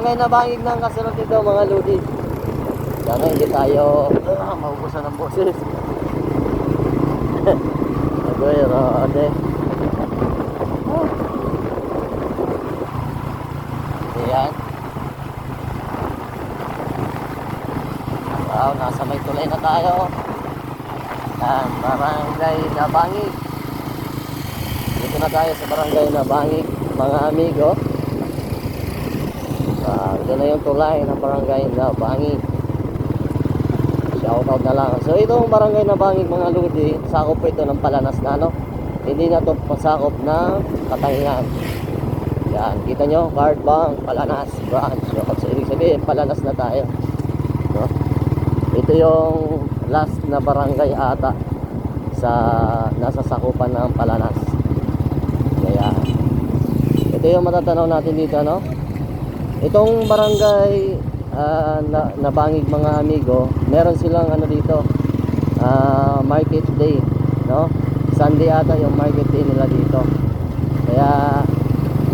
Ngayon nabangig ng kasunod nito mga lodi. Sana hindi tayo maubusan ng boses. Agoy, rode. Ayan. Wow, nasa may tulay na tayo. Yan, barangay Nabangig. Dito na tayo sa barangay Nabangig, mga amigo. Ito na yung tulay ng barangay Nabangig. Shoutout na lang. So itong barangay Nabangig mga lodi, sakop po ito ng Palanas na, no? Hindi na ito pasakop ng Katangian. Yan, kita nyo, Card Bank, Palanas branch. So ibig sabihin, Palanas na tayo, no? Ito yung last na barangay ata sa nasa sakupan ng Palanas. Kaya ito yung matatanaw natin dito, no? Itong barangay Nabangig mga amigo, meron silang ano dito, market day, no? Sunday ata yung market day nila dito. Kaya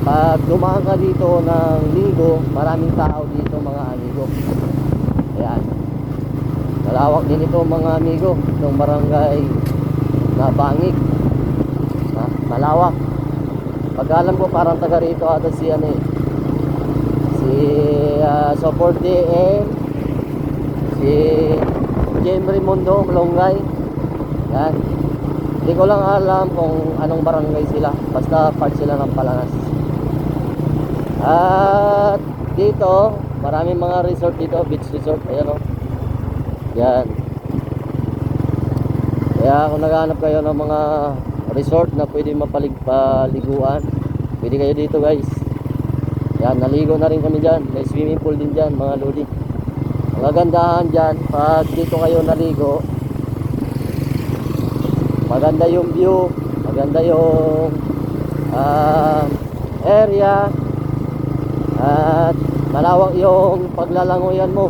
pag dumaan ka dito ng linggo, maraming tao dito mga amigo. Ayan, malawak din ito mga amigo, itong barangay Nabangig. Malawak. Pag alam ko parang taga rito ata si ano eh, si Soporte si Jem Raimundo Malonggay. Yan, hindi ko lang alam kung anong barangay sila, basta part sila ng Palanas. At dito maraming mga resort dito, beach resort. Ayan o, yan. Kaya kung naghahanap kayo ng mga resort na pwede mapaliguan, pwede kayo dito guys. Yan, naligo na rin kami dyan. May swimming pool din dyan mga lodi. Ang kagandahan dyan, pag dito kayo naligo, maganda yung view, maganda yung area, at malawak yung paglalangoyan mo.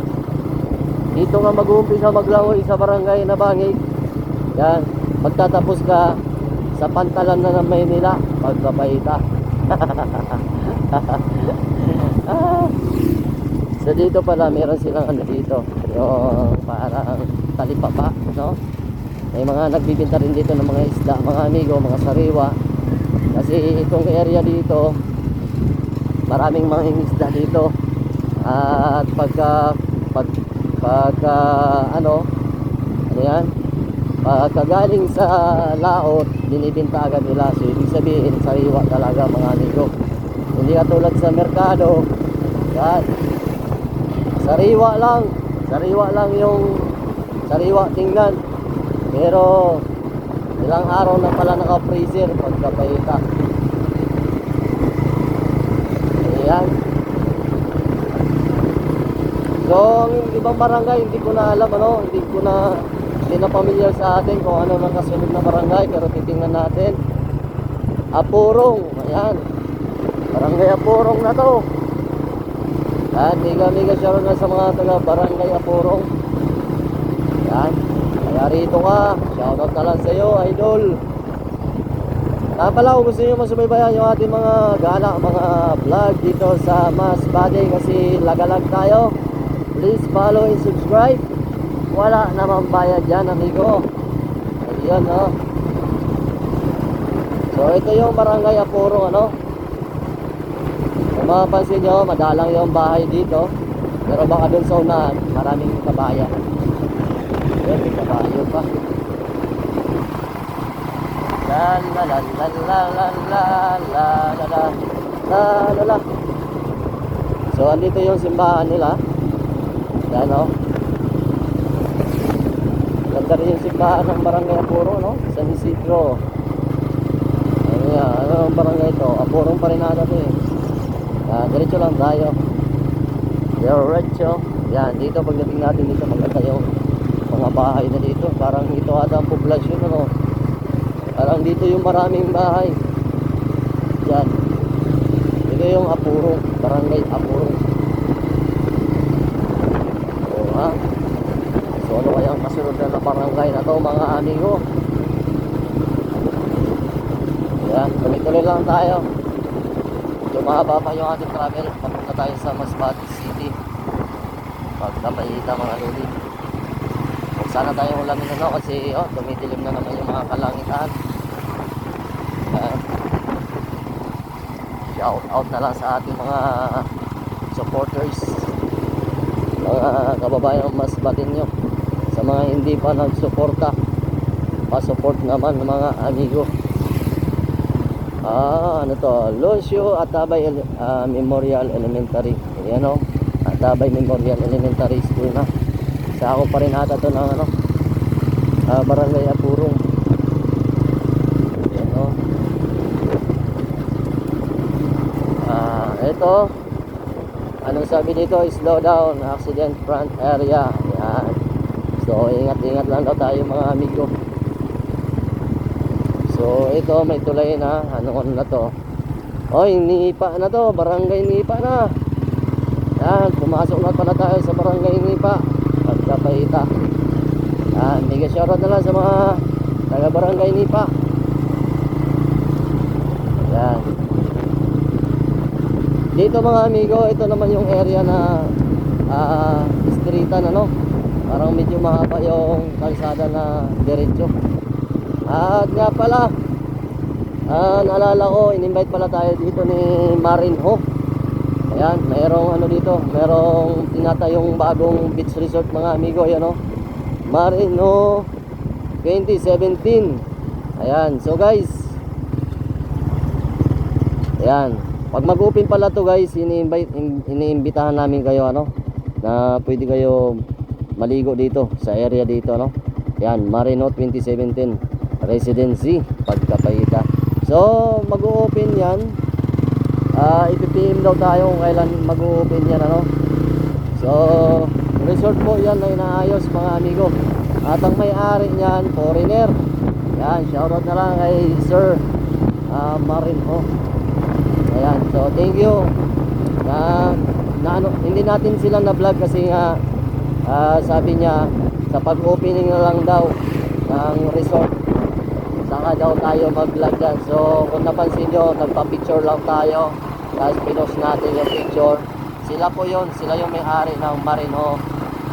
Dito nga mag-uumpisa maglangoy sa barangay Nabangig. Yan, magtatapos ka sa Pantalan na ng Maynila, pagkapahita. So dito pala meron silang ano dito, yung parang talipapa, no? May mga nagbibinta rin dito ng mga isda mga amigo, mga sariwa. Kasi itong area dito, maraming mga isda dito. At pagka ano yan, pagkagaling sa laot, binibinta agad nila. So ibig sabihin, sariwa talaga mga amigo. Hindi katulad sa merkado. Yan, sariwa lang yung sariwa tingnan. Pero ilang araw na pala naka-freezer pagkapahita. Ayan. So ang ibang barangay hindi ko na alam, ano, hindi na familiar sa atin kung ano nang kasunod na barangay, pero titingnan natin. Apurong, ayan, barangay Apurong na to. At miga shoutout na sa mga taga barangay Apurong. Ayan, kaya rito ka, shoutout na lang sa iyo idol. Pala kung gusto nyo masubaybayan yung ating mga gala, mga vlog dito sa Masbate, kasi lagalag tayo, please follow and subscribe. Wala namang bayad dyan amigo. Ayun, no? So ito yung barangay Apurong, ano? Kung mapapansin nyo, madalang yung bahay dito, pero baka dun sa unahan maraming kabayan. Ayan, may kabayo pa. La la la la la la la la la la la la. So andito yung simbahan nila. Yan, no? Ganda rin yung simbahan ng barangay Apurong, no? San Isidro. Ayan, ano ang barangay ito? Apurong pa rin natin ito eh. Diretso lang tayo. Diretso. Yan, dito pagdating natin dito, maganda yung mga bahay na dito. Parang ito ata ang poblasyon, ano? Parang dito yung maraming bahay. Yan. Ito yung Apurong, barangay Apurong. Oo, ha? So ano kayang kasunod na barangay na to mga amigo? Yan, tuloy-tuloy lang tayo. medyo mahaba pa yung ating travel. Papunta tayo sa Masbate City. Pagkapahita mga lodi. Kung sana tayong ulamin ano kasi tumidilim na naman yung mga kalangitan. Shout out na lang sa ating mga supporters, mga kababayan ng Masbateño. Sa mga hindi pa nagsuporta, pa-support naman mga amigo. Ano to? Lucio Atabay Memorial Elementary. Ayan o. Atabay Memorial Elementary School na. Sa ako pa rin ata to ng Barangay Apurong. Ayan o. Ito. Anong sabi dito? Slow down. Accident front area. Ayan. So, ingat-ingat lang daw tayo mga amigo. So ito may tulay na ano na to. Oy, Nipa na to, barangay Nipa na. Yan, pumasok na pala tayo sa barangay Nipa. Pagkapahita. Yan, mega shoutout na lang sa mga taga barangay Nipa. Yan. Dito mga amigo, ito naman yung area na streetan ano. Parang medyo mahaba yung kalsada na diretso. At nga pala, naalala ko, in-invite pala tayo dito ni Marinho. Ayan, mayroong ano dito, mayroong tinatayong bagong beach resort mga amigo. Ayan o, Marinho 2017. Ayan, so guys, ayan, pag mag-open pala to guys, iniimbitahan namin kayo ano, na pwede kayo maligo dito, sa area dito no. Ayan, Marinho 2017 Residency, Pagkapahita. So mag-open yan, ipipim daw tayo kung kailan mag-open yan ano. So resort po yan na inaayos mga amigo. At ang may-ari niyan, foreigner. Yan, shoutout na lang kay Sir Marinho. Ayan, so thank you na ano, hindi natin sila na vlog kasi nga sabi niya sa pag-opening na lang daw ng resort saka daw tayo mag-vlog dyan. So kung napansin nyo, nagpa-picture lang tayo, tapos pinost natin yung picture. Sila po yun, sila yung may-ari ng Marinho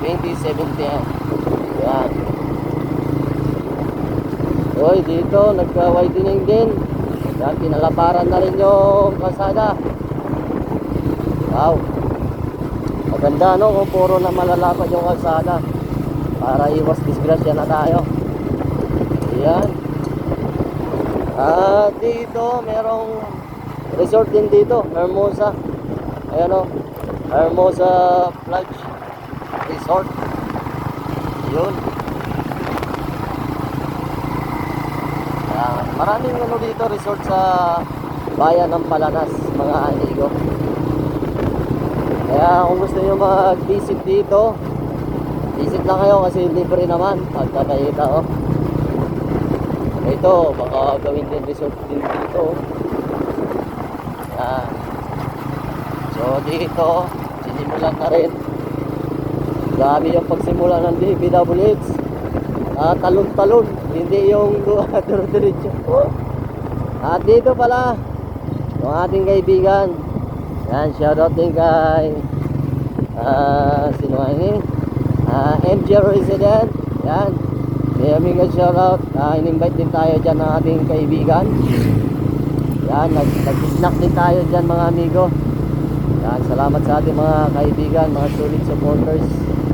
2017. Yan. Uy, dito nagka-widening din. Yan, pinalabaran na rin yung kalsada. Wow, maganda no kung puro na malalapad yung kalsada para iwas disgrasya na tayo. Yan. Dito merong resort din dito, Hermosa. Ayan o, Hermosa Plage Resort. Yun. Maraming ano dito resort sa bayan ng Palanas mga amigo. Kaya kung gusto nyo mag-visit dito, visit lang kayo kasi libre naman. Pagkakita o. Ito, baka gawin din resort din dito. Yan. So dito, sinimulan na rin. Grabe yung pagsimula ng DPWH. Talon-talon, hindi yung duro-diretso. At dito pala, yung ating kaibigan. Yan, shoutout din kay sino ini? MJ Resident. Yan. May aming shoutout. In-invite din tayo dyan ng ating kaibigan. Yan, nag-snack din tayo dyan mga amigo. Yan, salamat sa ating mga kaibigan, mga solid supporters.